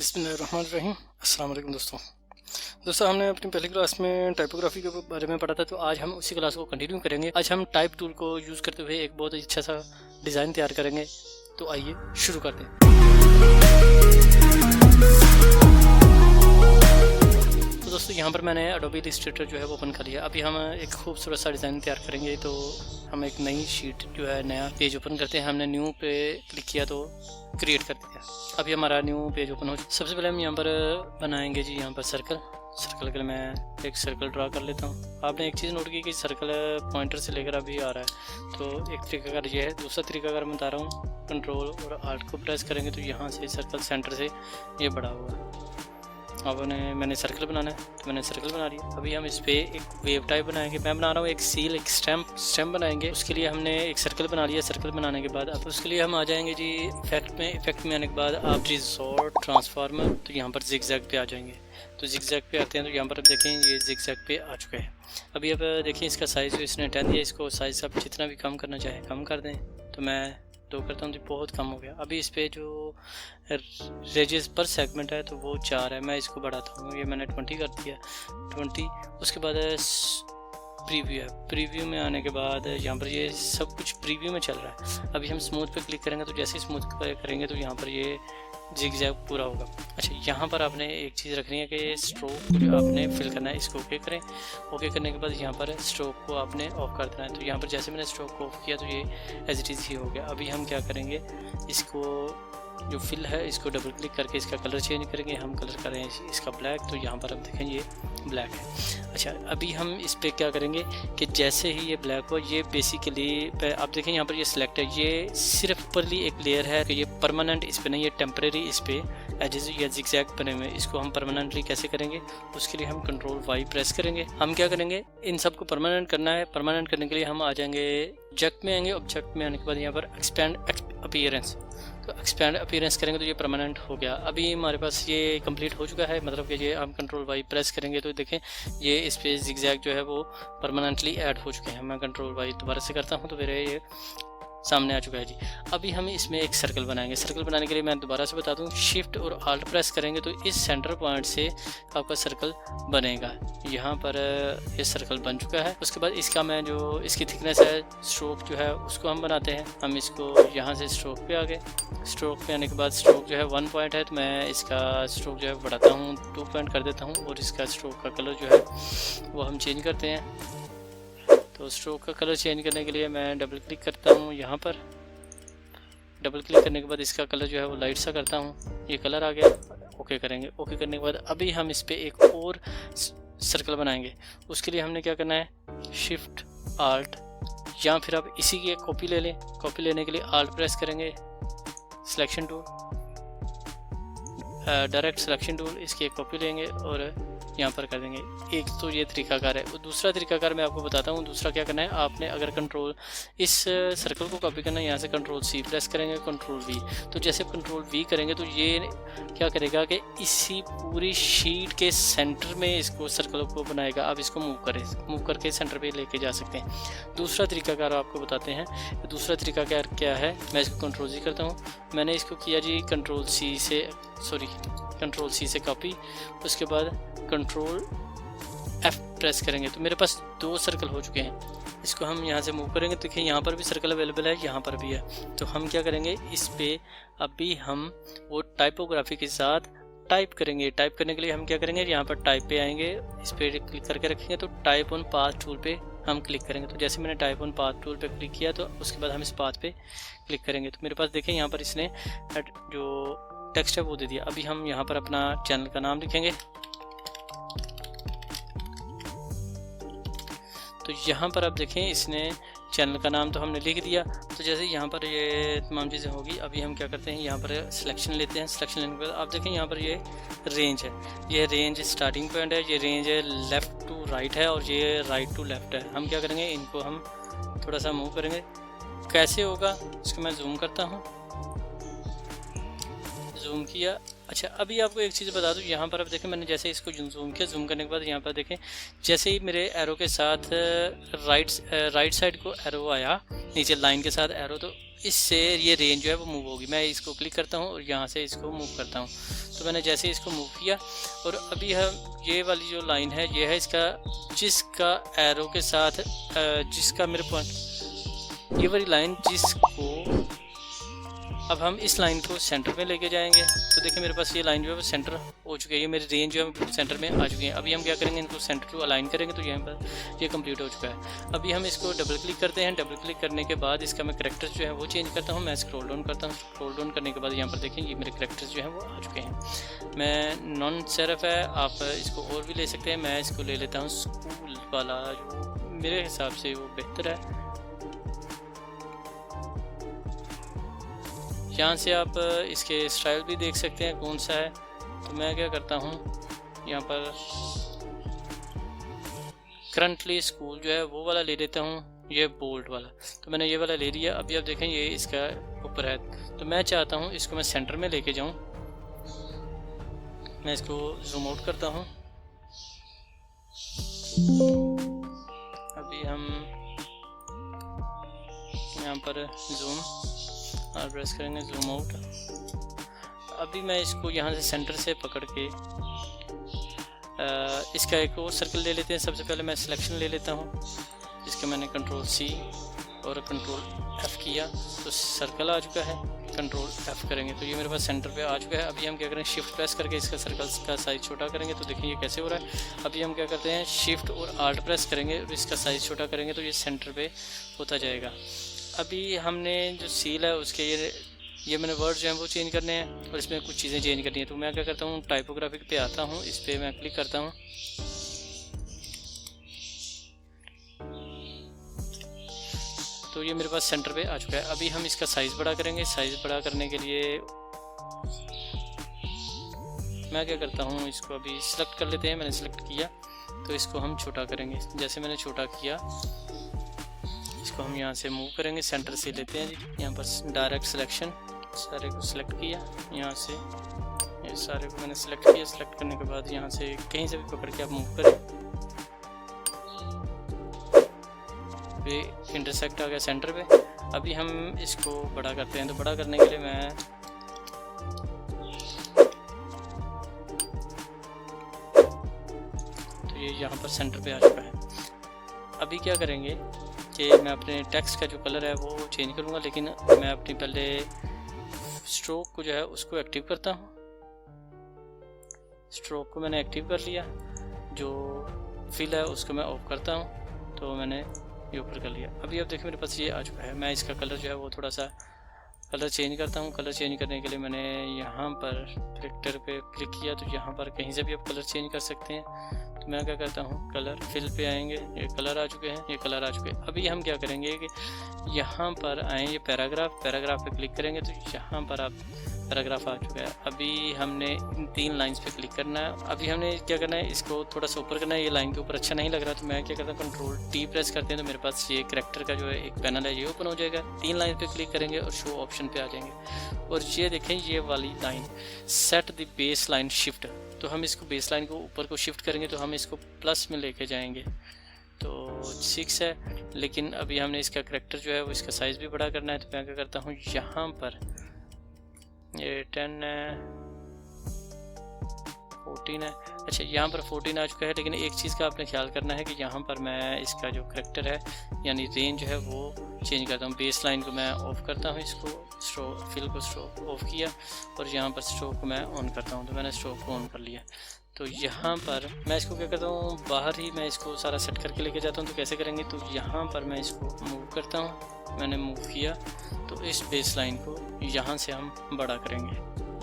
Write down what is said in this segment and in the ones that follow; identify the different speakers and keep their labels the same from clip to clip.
Speaker 1: बिस्मिल्लाहिर्रहमानिर्रहीम। अस्सलाम वालेकुम दोस्तों हमने अपनी पहली क्लास में टाइपोग्राफी के बारे में पढ़ा था, तो आज हम उसी क्लास को कंटिन्यू करेंगे। आज हम टाइप टूल को यूज़ करते हुए एक बहुत अच्छा सा डिज़ाइन तैयार करेंगे। तो आइए शुरू करते हैं। तो दोस्तों यहाँ पर मैंने एडोबी इलस्ट्रेटर जो है वो ओपन कर लिया। अभी हम एक खूबसूरत सा डिज़ाइन तैयार करेंगे। तो हम एक नई शीट जो है, नया पेज ओपन करते हैं। हमने न्यू पे क्लिक किया तो क्रिएट कर दिया। अभी हमारा न्यू पेज ओपन हो चुका। सबसे पहले हम यहाँ पर बनाएंगे जी, यहाँ पर सर्कल के लिए मैं एक सर्कल ड्रा कर लेता हूँ। आपने एक चीज़ नोट की कि सर्कल पॉइंटर से लेकर अभी आ रहा है, तो एक तरीकाकार ये है। दूसरा तरीकाकार मैं बता रहा हूँ, कंट्रोल और आल्ट को प्रेस करेंगे तो यहाँ से सर्कल सेंटर से ये बड़ा हुआ है। अब मैंने सर्कल बनाना है, तो मैंने सर्कल बना लिया। अभी हम इस पर एक वेव टाइप बनाएंगे। मैं बना रहा हूँ एक सील, एक स्टेम बनाएंगे। उसके लिए हमने एक सर्कल बना लिया। सर्कल बनाने के बाद अब उसके लिए हम आ जाएंगे जी इफेक्ट में आने के बाद आप रिजॉर्ट ट्रांसफार्मर, तो यहाँ पर जिगजैग पे आ जाएंगे। तो जिगजैग पे आते हैं तो यहाँ पर देखें ये जिगजैग पे आ चुका है। अभी अब देखिए इसका साइज़ जो इसने 10 दिया, इसको साइज़ आप जितना भी कम करना चाहें कम कर दें। तो मैं 2 करता हूँ तो बहुत कम हो गया। अभी इस पे जो रेडियस पर सेगमेंट है तो वो 4 है, मैं इसको बढ़ाता हूँ। ये मैंने 20 कर दिया, 20। उसके बाद प्रीव्यू है। प्रीव्यू में आने के बाद यहाँ पर ये सब कुछ प्रीव्यू में चल रहा है। अभी हम स्मूथ पे क्लिक करेंगे तो जैसे ही स्मूथ पे करेंगे तो यहाँ पर ये जिगजैग पूरा होगा। अच्छा, यहाँ पर आपने एक चीज़ रखनी है कि स्ट्रोक जो आपने फिल करना है, इसको ओके करें। ओके करने के बाद यहाँ पर स्ट्रोक को आपने ऑफ कर देना है। तो यहाँ पर जैसे मैंने स्ट्रोक को ऑफ किया तो ये एज इट इज़ ही हो गया। अभी हम क्या करेंगे, इसको जो फिल है इसको डबल क्लिक करके इसका कलर चेंज करेंगे। हम कलर करें इसका ब्लैक, तो यहाँ पर हम देखें ये ब्लैक है। अच्छा, अभी हम इस पर क्या करेंगे कि जैसे ही ये ब्लैक हो, ये बेसिकली आप देखें यहाँ पर ये सिलेक्ट है। ये सिर्फ ऊपरली एक लेयर है कि ये परमानेंट इस पर नहीं, ये टेम्परेरी इस पर एजेस या जिगजैग बने हुए। इसको हम परमानेंटली कैसे करेंगे, उसके लिए हम कंट्रोल वाई प्रेस करेंगे। हम क्या करेंगे, इन सबको परमानेंट करना है। परमानेंट करने के लिए हम आ जाएंगे ऑब्जेक्ट में आएंगे। ऑब्जेक्ट में आने के बाद यहाँ पर एक्सपैंड अपीयरेंस, तो एक्सपैंड अपीयरेंस करेंगे तो ये परमानेंट हो गया। अभी हमारे पास ये कंप्लीट हो चुका है, मतलब कि ये हम कंट्रोल वाई प्रेस करेंगे तो देखें ये इस पे जिगजैग जो है वो परमानेंटली ऐड हो चुके हैं। मैं कंट्रोल वाई दोबारा से करता हूँ तो फिर ये सामने आ चुका है जी। अभी हम इसमें एक सर्कल बनाएंगे। सर्कल बनाने के लिए मैं दोबारा से बता दूं, शिफ्ट और आल्ट प्रेस करेंगे तो इस सेंटर पॉइंट से आपका सर्कल बनेगा। यहाँ पर ये सर्कल बन चुका है। उसके बाद इसका मैं जो इसकी थिकनेस है, स्ट्रोक जो है उसको हम बनाते हैं। हम इसको यहाँ से स्ट्रोक पे आ गए। स्ट्रोक पे आने के बाद स्ट्रोक जो है 1 पॉइंट है, तो मैं इसका स्ट्रोक जो है बढ़ाता हूँ, 2 पॉइंट कर देता हूँ। और इसका स्ट्रोक का कलर जो है वो हम चेंज करते हैं। तो स्ट्रोक का कलर चेंज करने के लिए मैं डबल क्लिक करता हूँ। यहाँ पर डबल क्लिक करने के बाद इसका कलर जो है वो लाइट सा करता हूँ। ये कलर आ गया। ओके करेंगे। ओके करने के बाद अभी हम इस पर एक और सर्कल बनाएंगे। उसके लिए हमने क्या करना है, शिफ्ट आल्ट, या फिर आप इसी की एक कॉपी ले लें। कॉपी लेने के लिए आल्ट प्रेस करेंगे, selection tool, direct selection tool, इसकी एक कॉपी लेंगे और यहाँ पर कर देंगे। एक तो ये तरीकाकार है। दूसरा तरीकाकार मैं आपको बताता हूँ। दूसरा क्या करना है, आपने अगर कंट्रोल इस सर्कल को कॉपी करना है, यहाँ से कंट्रोल सी प्रेस करेंगे, कंट्रोल वी। तो जैसे कंट्रोल वी करेंगे तो ये क्या करेगा कि इसी पूरी शीट के सेंटर में इसको सर्कल को बनाएगा। आप इसको मूव करके सेंटर पे लेके जा सकते हैं। दूसरा तरीकाकार आपको बताते हैं। दूसरा तरीकाकार क्या है, मैं इसको कंट्रोल सी करता हूँ। मैंने इसको किया जी कंट्रोल सी से कॉपी। उसके बाद कंट्रोल F प्रेस करेंगे तो मेरे पास 2 सर्कल हो चुके हैं। इसको हम यहाँ से मूव करेंगे तो देखिए यहाँ पर भी सर्कल अवेलेबल है, यहाँ पर भी है। तो हम क्या करेंगे, इस पे अभी हम वो टाइपोग्राफी के साथ टाइप करेंगे। टाइप करने के लिए हम क्या करेंगे, यहाँ पर टाइप पे आएंगे, इस पर क्लिक करके रखेंगे तो टाइप ऑन पाथ टूल पे हम क्लिक करेंगे। तो जैसे मैंने टाइप ऑन पाथ टूल पे क्लिक किया तो उसके बाद हम इस पाथ पे क्लिक करेंगे तो मेरे पास देखें यहाँ पर इसने जो टेक्स्ट है वो दे दिया। अभी हम यहाँ पर अपना चैनल का नाम लिखेंगे। तो यहाँ पर आप देखें इसने चैनल का नाम तो हमने लिख दिया। तो जैसे यहाँ पर ये तमाम चीज़ें होगी, अभी हम क्या करते हैं, यहाँ पर सिलेक्शन लेते हैं। सिलेक्शन लेने के बाद आप देखें यहाँ पर ये रेंज है। ये रेंज स्टार्टिंग पॉइंट है, ये रेंज है लेफ़्ट टू राइट है और ये राइट टू लेफ़्ट है। हम क्या करेंगे, इनको हम थोड़ा सा मूव करेंगे। कैसे होगा इसको मैं जूम करता हूँ, जूम किया। अच्छा, अभी आपको एक चीज़ बता दूं, यहाँ पर आप देखें मैंने जैसे इसको जूम किया, जूम करने के बाद यहाँ पर देखें जैसे ही मेरे एरो के साथ राइट साइड को एरो आया, नीचे लाइन के साथ एरो, तो इससे ये रेंज जो है वो मूव होगी। मैं इसको क्लिक करता हूँ और यहाँ से इसको मूव करता हूँ। तो मैंने जैसे इसको मूव किया और अभी हम ये वाली जो लाइन है ये है इसका, जिसका एरो के साथ जिसका मेरे पॉइंट, ये वाली लाइन जिसको अब हम इस लाइन को सेंटर में लेके जाएंगे। तो देखिए मेरे पास ये लाइन जो है वो सेंटर हो चुकी है, ये मेरी रेंज जो है सेंटर में आ चुकी है। अभी हम क्या करेंगे, इनको सेंटर टू अलाइन करेंगे, तो यहाँ पर ये कंप्लीट हो चुका है। अभी हम इसको डबल क्लिक करते हैं। डबल क्लिक करने के बाद इसका मैं करैक्टर्स जो है वो चेंज करता हूँ। मैं स्क्रॉल डाउन करता हूँ। स्क्रॉल डाउन करने के बाद यहाँ पर देखें ये मेरे करैक्टर्स जो हैं वो आ चुके हैं। मैं नॉन सेरफ है, आप इसको और भी ले सकते हैं। मैं इसको ले लेता हूँ स्कूल वाला, जो मेरे हिसाब से वो बेहतर है। यहाँ से आप इसके स्टाइल भी देख सकते हैं कौन सा है। तो मैं क्या करता हूँ, यहाँ पर करंटली स्कूल जो है वो वाला ले लेता हूँ, ये बोल्ड वाला। तो मैंने ये वाला ले लिया। अभी आप देखें ये इसका ऊपर है, तो मैं चाहता हूँ इसको मैं सेंटर में लेके जाऊँ। मैं इसको जूम आउट करता हूँ। अभी हम यहाँ पर जूम और प्रेस करेंगे, जूम आउट। अभी मैं इसको यहाँ से सेंटर से पकड़ के इसका एक और सर्कल ले लेते हैं। सबसे पहले मैं सिलेक्शन ले लेता हूँ, जिसका मैंने कंट्रोल C और कंट्रोल F किया, तो सर्कल आ चुका है। कंट्रोल F करेंगे तो ये मेरे पास सेंटर पे आ चुका है। अभी हम क्या करें, शिफ्ट प्रेस करके इसका सर्कल का साइज़ छोटा करेंगे, तो देखिए ये कैसे हो रहा है। अभी हम क्या करते हैं, शिफ्ट और आल्ट प्रेस करेंगे और इसका साइज़ छोटा करेंगे, तो ये सेंटर पे होता जाएगा। अभी हमने जो सील है उसके ये मैंने वर्ड जो है वो चेंज करने हैं और इसमें कुछ चीज़ें चेंज करनी है। तो मैं क्या करता हूँ, टाइपोग्राफिक पे आता हूँ, इस पर मैं क्लिक करता हूँ। तो ये मेरे पास सेंटर पे आ चुका है। अभी हम इसका साइज़ बड़ा करेंगे। साइज़ बड़ा करने के लिए मैं क्या करता हूँ, इसको अभी सिलेक्ट कर लेते हैं। मैंने सिलेक्ट किया तो इसको हम छोटा करेंगे। जैसे मैंने छोटा किया, इसको हम यहाँ से मूव करेंगे, सेंटर से लेते हैं जी। यहाँ पर डायरेक्ट सिलेक्शन, सारे को सिलेक्ट किया, यहाँ से ये सारे को मैंने सिलेक्ट किया। सिलेक्ट करने के बाद यहाँ से कहीं से भी पकड़ के आप मूव करें, ये इंटरसेक्ट आ गया सेंटर पे। अभी हम इसको बड़ा करते हैं। तो बड़ा करने के लिए मैं तो ये यहाँ पर सेंटर पे आ चुका है। अभी क्या करेंगे कि मैं अपने टेक्स्ट का जो कलर है वो चेंज करूँगा, लेकिन मैं अपनी पहले स्ट्रोक को जो है उसको एक्टिव करता हूँ। स्ट्रोक को मैंने एक्टिव कर लिया, जो फिल है उसको मैं ऑफ करता हूँ, तो मैंने ये ऊपर कर लिया। अभी आप देखिए मेरे पास ये आ चुका है। मैं इसका कलर जो है वो थोड़ा सा कलर चेंज करता हूँ। कलर चेंज करने के लिए मैंने यहाँ पर ट्रैक्टर पे क्लिक किया, तो यहाँ पर कहीं से भी आप कलर चेंज कर सकते हैं। तो मैं क्या करता हूँ, कलर फिल पे आएंगे, ये कलर आ चुके हैं, ये कलर आ चुके हैं। अभी हम क्या करेंगे कि यहाँ पर आए, ये पैराग्राफ पे क्लिक करेंगे, तो यहाँ पर आप पैराग्राफ आ चुका है। अभी हमने इन 3 लाइंस पे क्लिक करना है। अभी हमने क्या करना है, इसको थोड़ा सा ऊपर करना है। ये लाइन के ऊपर अच्छा नहीं लग रहा, तो मैं क्या करता हूँ, कंट्रोल T प्रेस करते हैं, तो मेरे पास ये करैक्टर का जो है एक पैनल है, ये ओपन हो जाएगा। 3 लाइन पे क्लिक करेंगे और शो ऑप्शन पे आ जाएंगे। और ये देखें, ये वाली line set the base line shift, तो हम इसको बेस लाइन को ऊपर को शिफ्ट करेंगे, तो हम इसको प्लस में लेके जाएंगे। तो 6 है, लेकिन अभी हमने इसका करैक्टर जो है वो इसका साइज़ भी बड़ा करना है। तो मैं क्या करता हूँ, यहाँ पर ये 10 है, 14 है। अच्छा, यहाँ पर 14 आ चुका है, लेकिन एक चीज़ का आपने ख्याल करना है कि यहाँ पर मैं इसका जो करैक्टर है यानी रेंज जो है वो चेंज करता हूँ। बेस लाइन को मैं ऑफ़ करता हूँ, इसको स्ट्रोक फिल को स्ट्रोक ऑफ़ किया और यहाँ पर स्ट्रोक को मैं ऑन करता हूँ। तो मैंने स्ट्रोक को ऑन कर लिया। तो यहाँ पर मैं इसको क्या करता हूँ, बाहर ही मैं इसको सारा सेट करके लेके जाता हूँ। तो कैसे करेंगे, तो यहाँ पर मैं इसको मूव करता हूँ। मैंने मूव किया तो इस बेस लाइन को यहाँ से हम बड़ा करेंगे।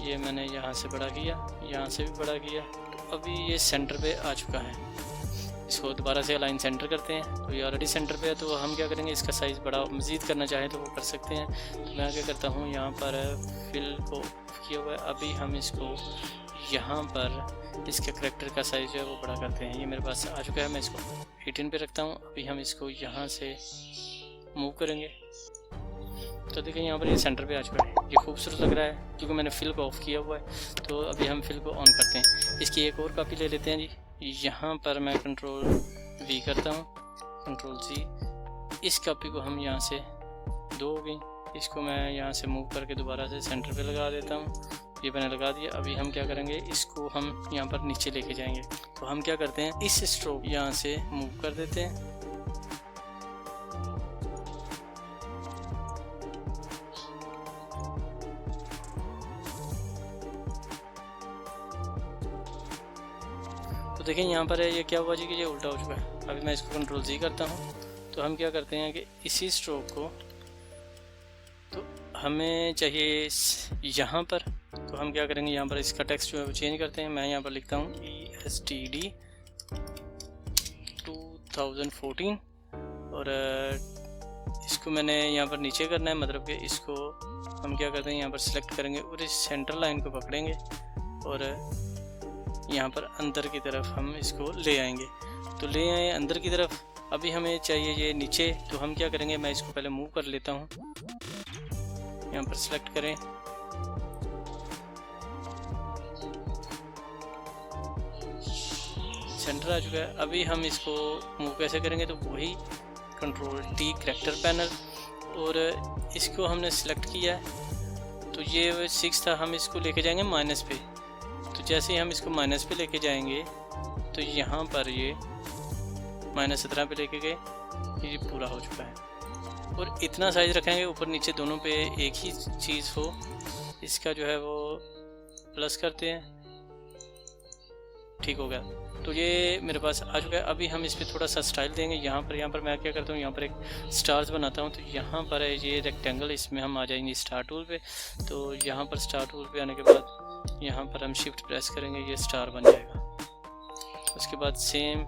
Speaker 1: ये मैंने यहाँ से बड़ा किया, यहाँ से भी बड़ा किया। तो अभी ये सेंटर पे आ चुका है। इसको दोबारा से अलाइन सेंटर करते हैं, तो ये ऑलरेडी सेंटर पे है। तो हम क्या करेंगे, इसका साइज़ बड़ा मज़ीद करना चाहें तो वो कर सकते हैं। तो मैं क्या करता हूँ, यहाँ पर फिल को किया हुआ है। अभी हम इसको यहाँ पर इसके करैक्टर का साइज़ जो है वो बड़ा करते हैं। ये मेरे पास आ चुका है, मैं इसको 18 पे रखता हूँ। अभी हम इसको यहाँ से मूव करेंगे। तो देखिए यहाँ पर ये सेंटर पे आ चुका है, ये खूबसूरत लग रहा है क्योंकि मैंने फिल को ऑफ किया हुआ है। तो अभी हम फिल को ऑन करते हैं। इसकी एक और कॉपी ले लेते हैं जी। यहाँ पर मैं कंट्रोल V करता हूँ, कंट्रोल G। इस कॉपी को हम यहाँ से 2 हो गई, इसको मैं यहाँ से मूव करके दोबारा से सेंटर पे लगा देता हूँ। ये मैंने लगा दिया। अभी हम क्या करेंगे, इसको हम यहाँ पर नीचे लेके जाएंगे। तो हम क्या करते हैं, इस स्ट्रोक यहाँ से मूव कर देते हैं। तो देखिए यहाँ पर है, ये क्या हुआ जी कि ये उल्टा हो चुका है। अभी मैं इसको कंट्रोल Z करता हूँ। तो हम क्या करते हैं कि इसी स्ट्रोक को, तो हमें चाहिए यहाँ पर, तो हम क्या करेंगे, यहाँ पर इसका टेक्स्ट जो है वो चेंज करते हैं। मैं यहाँ पर लिखता हूँ ESTD 2014 और इसको मैंने यहाँ पर नीचे करना है, मतलब कि इसको हम क्या करते हैं, यहाँ पर सिलेक्ट करेंगे और इस सेंटर लाइन को पकड़ेंगे और यहाँ पर अंदर की तरफ हम इसको ले आएंगे। तो ले आए अंदर की तरफ। अभी हमें चाहिए ये नीचे, तो हम क्या करेंगे, मैं इसको पहले मूव कर लेता हूँ। यहाँ पर सिलेक्ट करें, सेंटर आ चुका है। अभी हम इसको मूव कैसे करेंगे, तो वही कंट्रोल T कैरेक्टर पैनल, और इसको हमने सिलेक्ट किया है। तो ये 6 था, हम इसको लेके जाएंगे माइनस पे। तो जैसे ही हम इसको माइनस पे लेके जाएंगे तो यहाँ पर ये -17 पे लेके गए, ये पूरा हो चुका है। और इतना साइज रखेंगे ऊपर नीचे दोनों पे एक ही चीज़ हो। इसका जो है वो प्लस करते हैं, ठीक हो गया। तो ये मेरे पास आ चुका है। अभी हम इस पर थोड़ा सा स्टाइल देंगे। यहाँ पर मैं क्या करता हूँ, यहाँ पर एक स्टार्स बनाता हूँ। तो यहाँ पर है ये रेक्टेंगल, इसमें हम आ जाएंगे स्टार टूल पे। तो यहाँ पर स्टार टूल पे आने के बाद यहाँ पर हम शिफ्ट प्रेस करेंगे, ये स्टार बन जाएगा। उसके बाद सेम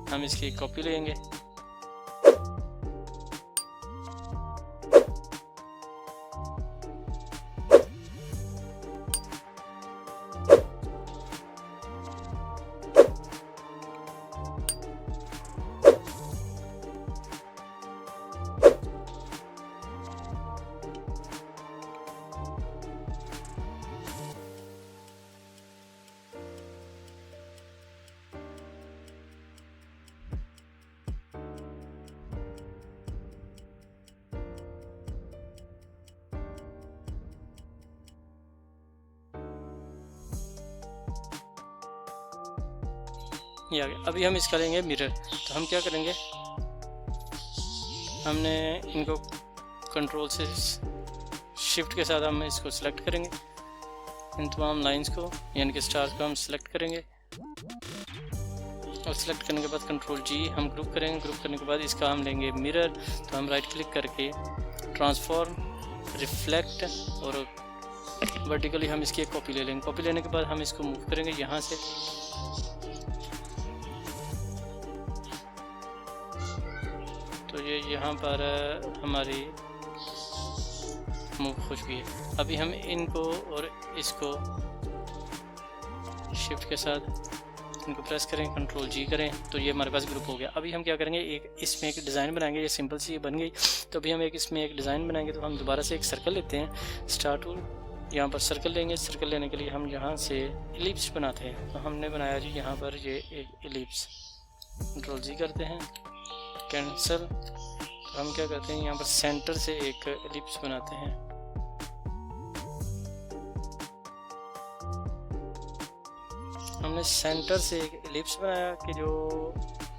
Speaker 1: हम इसकी एक कॉपी लेंगे, ये आ गया। अभी हम इसका लेंगे मिरर। तो हम क्या करेंगे, हमने इनको कंट्रोल से शिफ्ट के साथ हम इसको सिलेक्ट करेंगे, इन तमाम लाइंस को, यानी कि स्टार्स को हम सिलेक्ट करेंगे। और सिलेक्ट करने के बाद कंट्रोल G हम ग्रुप करेंगे। ग्रुप करने के बाद इसका हम लेंगे मिरर। तो हम राइट क्लिक करके ट्रांसफॉर्म, रिफ्लेक्ट और वर्टिकली हम इसकी एक कॉपी ले लेंगे। कॉपी लेने के बाद हम इसको मूव करेंगे यहाँ से, तो ये यहाँ पर हमारी मूव हो चुकी है। अभी हम इनको और इसको शिफ्ट के साथ इनको प्रेस करें, कंट्रोल G करें, तो ये हमारे पास ग्रुप हो गया। अभी हम क्या करेंगे, इसमें एक डिज़ाइन बनाएंगे। ये सिंपल सी बन गई। तो अभी हम इसमें एक डिज़ाइन बनाएंगे। तो हम दोबारा से एक सर्कल लेते हैं, स्टार टूल, यहाँ पर सर्कल लेंगे। सर्कल लेने के लिए हम यहाँ से एलिप्स बनाते हैं। तो हमने बनाया जी यहाँ पर ये एक एलिप्स, कंट्रोल G करते हैं, कैंसल। तो हम क्या करते हैं, यहाँ पर सेंटर से एक एलिप्स बनाते हैं। हमने सेंटर से एक एलिप्स बनाया कि जो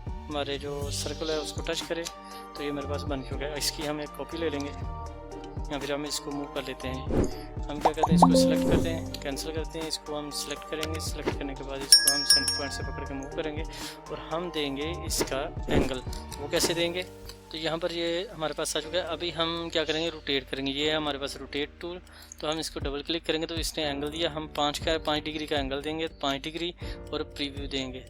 Speaker 1: हमारे जो सर्कल है उसको टच करे। तो ये मेरे पास बन चुका है। इसकी हम एक कॉपी ले लेंगे या फिर हम इसको मूव कर लेते हैं। हम क्या करते हैं, इसको सिलेक्ट करते हैं, कैंसिल करते हैं, इसको हम सिलेक्ट करेंगे। सिलेक्ट करने के बाद इसको हम सेंटर पॉइंट से पकड़ के मूव करेंगे और हम देंगे इसका एंगल। वो कैसे देंगे, तो यहाँ पर ये हमारे पास आ चुका है। अभी हम क्या करेंगे, रोटेट करेंगे। ये है हमारे पास रोटेट टूल। तो हम इसको डबल क्लिक करेंगे तो इसने एंगल दिया। हम 5 डिग्री का एंगल देंगे, 5 डिग्री, और प्रीव्यू देंगे।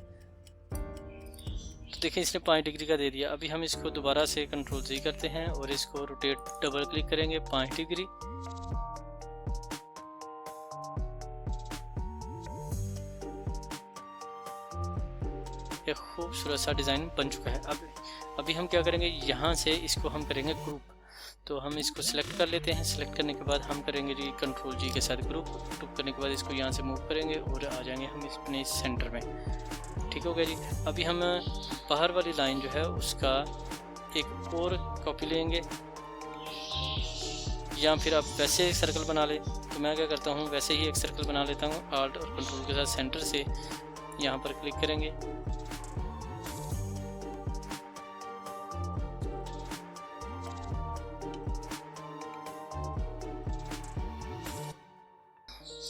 Speaker 1: तो देखिए इसने 5 डिग्री का दे दिया। अभी हम इसको दोबारा से कंट्रोल Z करते हैं और इसको रोटेट डबल क्लिक करेंगे, 5 डिग्री। एक खूबसूरत सा डिज़ाइन बन चुका है। अभी हम क्या करेंगे, यहाँ से इसको हम करेंगे ग्रुप। तो हम इसको सिलेक्ट कर लेते हैं। सिलेक्ट करने के बाद हम करेंगे जी कंट्रोल जी के साथ ग्रुप करने के बाद इसको यहाँ से मूव करेंगे और आ जाएंगे हम अपने सेंटर में। ठीक हो गया जी। अभी हम बाहर वाली लाइन जो है उसका एक और कॉपी लेंगे, या फिर आप वैसे एक सर्कल बना ले। तो मैं क्या करता हूँ, वैसे ही एक सर्कल बना लेता हूँ। आल्ट और कंट्रोल के साथ सेंटर से यहाँ पर क्लिक करेंगे।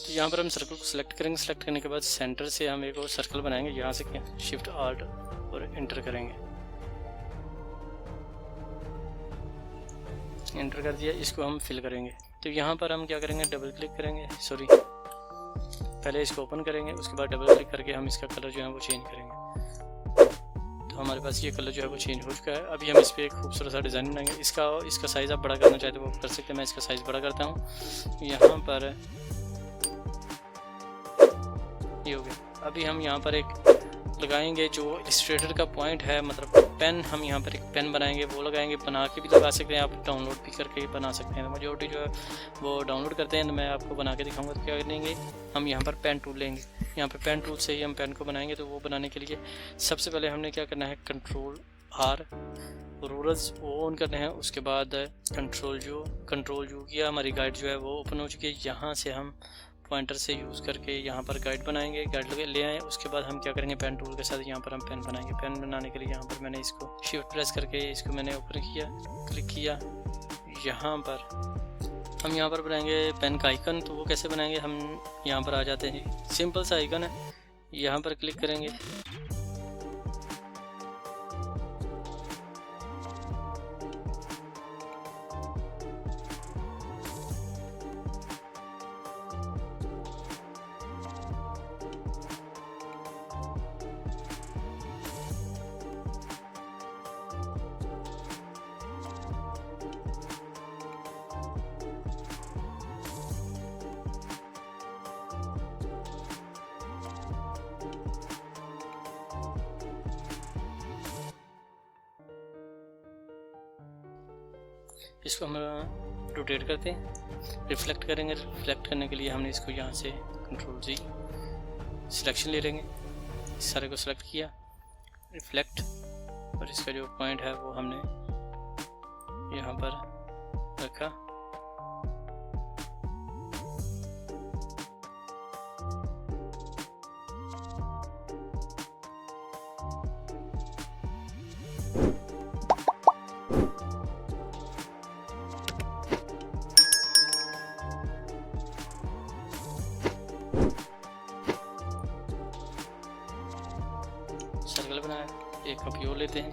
Speaker 1: तो यहाँ पर हम सर्कल को सिलेक्ट करेंगे। सिलेक्ट करने के बाद सेंटर से हम एक और सर्कल बनाएंगे। यहाँ से शिफ्ट आल्ट और एंटर करेंगे। एंटर कर दिया, इसको हम फिल करेंगे। तो यहाँ पर हम क्या करेंगे, डबल क्लिक करेंगे, सॉरी पहले इसको ओपन करेंगे, उसके बाद डबल क्लिक करके हम इसका कलर जो है वो चेंज करेंगे। तो हमारे पास ये कलर जो है वो चेंज हो चुका है। अभी हम इस पर एक खूबसूरत सा डिज़ाइन बनाएंगे। इसका साइज़ आप बड़ा करना चाहते हो वो कर सकते हैं। मैं इसका साइज़ बड़ा करता हूँ। यहाँ पर ये हो गया। अभी हम यहाँ पर एक लगाएंगे जो इलस्ट्रेटर का पॉइंट है, मतलब पेन, हम यहाँ पर एक पेन बनाएंगे, वो लगाएंगे। बना के भी लगा सकते हैं आप, डाउनलोड भी करके बना सकते हैं। मेजॉरिटी जो है वो डाउनलोड करते हैं, तो मैं आपको बना के दिखाऊंगा। तो क्या करेंगे, हम यहाँ पर पेन टूल लेंगे। यहाँ पर पेन टूल से ही हम पेन को बनाएंगे। तो वो बनाने के लिए सबसे पहले हमने क्या करना है, कंट्रोल आर, रूलर्स वो ऑन करने हैं। उसके बाद कंट्रोल जो किया, हमारी गाइड जो है वो ओपन हो चुकी है। यहाँ से हम पॉइंटर से यूज़ करके यहाँ पर गाइड बनाएंगे, गाइड ले आए। उसके बाद हम क्या करेंगे, पेन टूल के साथ यहाँ पर हम पेन बनाएंगे। पेन बनाने के लिए यहाँ पर मैंने इसको शिफ्ट प्रेस करके इसको मैंने ऊपर किया, क्लिक किया। यहाँ पर हम यहाँ पर बनाएंगे पेन का आइकन। तो वो कैसे बनाएंगे, हम यहाँ पर आ जाते हैं, सिंपल सा आइकन है, यहाँ पर क्लिक करेंगे। इसको हम रोटेट करते हैं, रिफ्लेक्ट करेंगे। रिफ्लेक्ट करने के लिए हमने इसको यहाँ से कंट्रोल जी सिलेक्शन ले लेंगे। इस सारे को सिलेक्ट किया, रिफ्लेक्ट, और इसका जो पॉइंट है वो हमने यहाँ पर रखा। सर्कल बनाया, एक कॉपी और लेते हैं।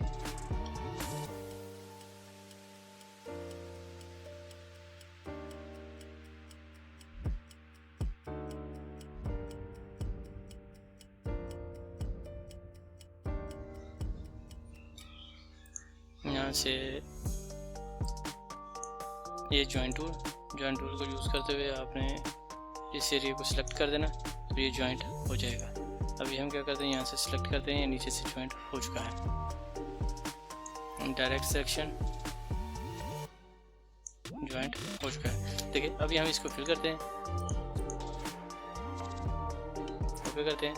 Speaker 1: यहाँ से ये जॉइंट टूल को यूज़ करते हुए आपने इस एरिया को सिलेक्ट कर देना, तो ये जॉइंट हो जाएगा। अभी हम क्या करते हैं, यहाँ से सिलेक्ट करते हैं, नीचे से जॉइंट हो चुका है। डायरेक्ट सिलेक्शन, जॉइंट हो चुका है। देखिए अभी हम इसको फिल करते हैं, ओके करते हैं।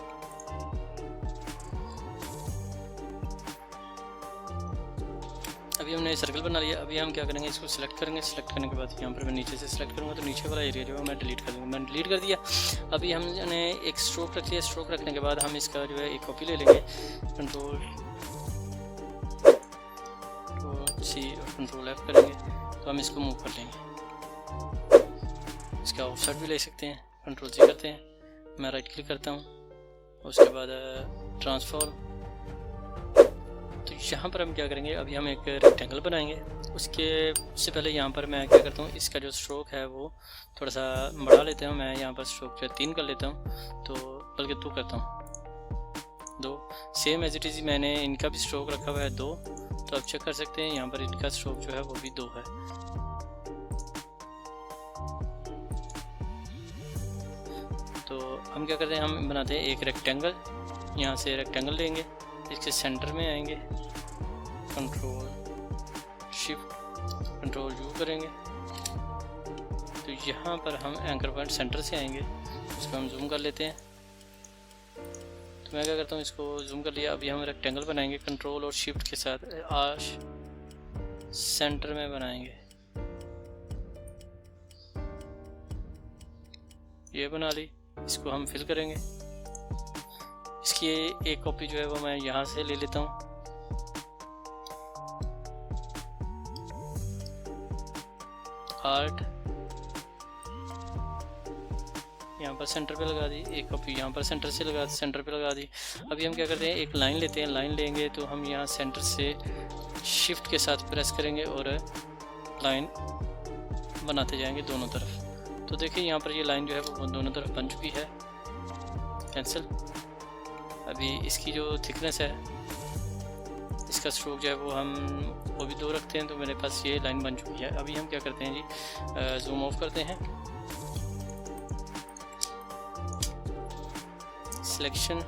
Speaker 1: अभी हमने सर्कल बना लिया। अभी हम क्या करेंगे, इसको सिलेक्ट करेंगे। सिलेक्ट करने के बाद यहाँ पर मैं नीचे से सिलेक्ट करूँगा, तो नीचे वाला एरिया जो है मैं डिलीट कर दूँगा। मैंने डिलीट कर दिया। अभी हमने एक स्ट्रोक रख लिया। स्ट्रोक रखने के बाद हम इसका जो है एक कॉपी ले लेंगे, कंट्रोल सी और कंट्रोल F करेंगे, तो हम इसको मूव कर लेंगे। इसका ऑफसेट भी ले सकते हैं, कंट्रोल C करते हैं, मैं राइट क्लिक करता हूँ, उसके बाद ट्रांसफॉर्म। तो यहाँ पर हम क्या करेंगे, अभी हम एक रेक्टेंगल बनाएंगे। उससे पहले यहाँ पर मैं क्या करता हूँ, इसका जो स्ट्रोक है वो थोड़ा सा बढ़ा लेता हूँ। मैं यहाँ पर स्ट्रोक जो 3 कर लेता हूँ, तो बल्कि 2 करता हूँ, 2। सेम एज इट इज़ मैंने इनका भी स्ट्रोक रखा हुआ है 2, तो आप चेक कर सकते हैं यहाँ पर इनका स्ट्रोक जो है वो भी 2 है। तो हम क्या करते हैं, हम बनाते हैं एक रेक्टेंगल। यहाँ से रेक्टेंगल लेंगे, इसके सेंटर में आएंगे, कंट्रोल शिफ्ट कंट्रोल यू करेंगे तो यहाँ पर हम एंकर पॉइंट सेंटर से आएंगे, इसको हम जूम कर लेते हैं। तो मैं क्या करता हूँ, इसको जूम कर लिया। अभी हम रेक्टेंगल बनाएंगे, कंट्रोल और शिफ्ट के साथ आर्श सेंटर में बनाएंगे। ये बना ली, इसको हम फिल करेंगे। इसकी एक कॉपी जो है वो मैं यहाँ से ले लेता हूँ। आर्ट यहाँ पर सेंटर पे लगा दी, एक कॉपी यहाँ पर सेंटर पे लगा दी। अभी हम क्या करते हैं, एक लाइन लेते हैं। लाइन लेंगे तो हम यहाँ सेंटर से शिफ्ट के साथ प्रेस करेंगे और लाइन बनाते जाएंगे दोनों तरफ। तो देखिए यहाँ पर ये लाइन जो है वो दोनों तरफ बन चुकी है। कैंसिल। अभी इसकी जो थिकनेस है, इसका स्ट्रोक जो है वो भी 2 रखते हैं। तो मेरे पास ये लाइन बन चुकी है। अभी हम क्या करते हैं जी, जूम ऑफ करते हैं, सिलेक्शन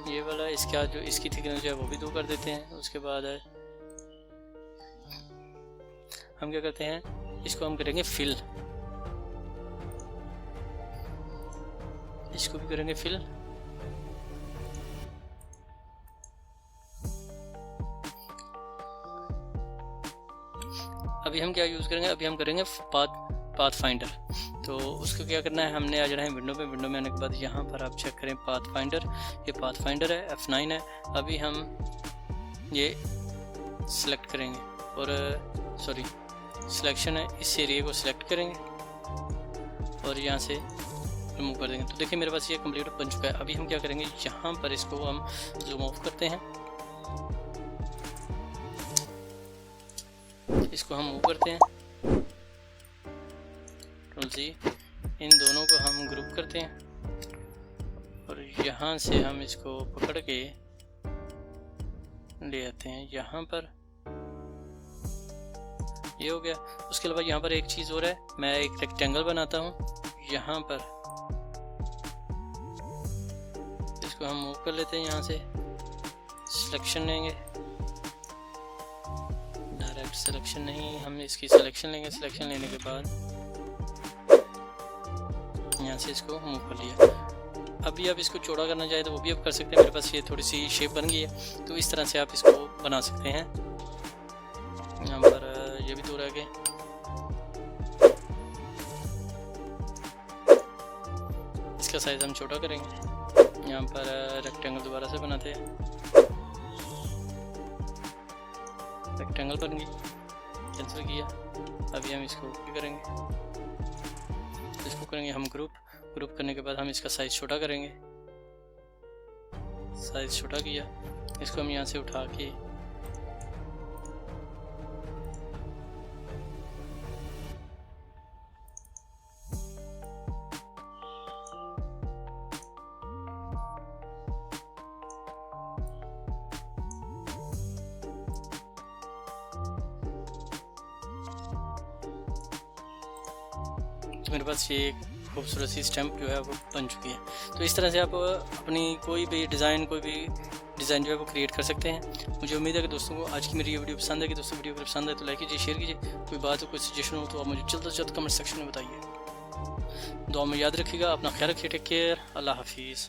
Speaker 1: ये वाला, इसका जो इसकी थिकनेस जो है वो भी 2 कर देते हैं। उसके बाद हम क्या करते हैं, इसको हम करेंगे फिल, इसको भी करेंगे फिल। अभी हम क्या यूज़ करेंगे, अभी हम करेंगे पाथ फाइंडर। तो उसको क्या करना है, हमने आ जाना है विंडो पे। विंडो में आने के बाद यहाँ पर आप चेक करें पाथ फाइंडर, ये पाथ फाइंडर है, F9 है। अभी हम ये सिलेक्ट करेंगे और सॉरी सिलेक्शन है, इस एरिया को सिलेक्ट करेंगे और यहाँ से रिमूव कर देंगे। तो देखिए मेरे पास ये कंप्लीट बन चुका है। अभी हम क्या करेंगे, यहाँ पर इसको हम जूम ऑफ करते हैं, इसको हम मूव करते हैं, कंट्रोल C, इन दोनों को हम ग्रुप करते हैं और यहाँ से हम इसको पकड़ के ले आते हैं यहाँ पर। ये हो गया। उसके अलावा यहाँ पर एक चीज़ और है, मैं एक रेक्टेंगल बनाता हूँ यहाँ पर, इसको हम मूव कर लेते हैं। यहाँ से सिलेक्शन लेंगे, डायरेक्ट सिलेक्शन नहीं, हम इसकी सिलेक्शन लेंगे। सिलेक्शन लेने के बाद यहाँ से इसको मूव कर लिया। अभी आप इसको चौड़ा करना चाहे तो वो भी आप कर सकते हैं। मेरे पास ये थोड़ी सी शेप बन गई है, तो इस तरह से आप इसको बना सकते हैं। यहाँ पर ये भी 2 रह गए। इसका साइज हम छोटा करेंगे। यहाँ पर रेक्टेंगल दोबारा से बनाते हैं, रेक्टेंगल बन गई, कैंसिल किया। अभी हम इसको क्या करेंगे, इसको करेंगे हम ग्रुप करने के बाद हम इसका साइज छोटा करेंगे। साइज छोटा किया, इसको हम यहाँ से उठा के तो मेरे पास ये एक खूबसूरत सी स्टैम्प जो है वो बन चुकी है। तो इस तरह से आप अपनी कोई भी डिज़ाइन जो है वो क्रिएट कर सकते हैं। मुझे उम्मीद है कि दोस्तों को आज की मेरी ये वीडियो पसंद है। कि दोस्तों वीडियो अगर पसंद है तो लाइक कीजिए, शेयर कीजिए। कोई बात हो, कोई सजेशन हो तो आप मुझे जल्द से जल्द कमेंट सेक्शन में बताइए। दुआ में याद रखिएगा, अपना ख्याल रखिए। टेक केयर, अल्लाह हाफिज़।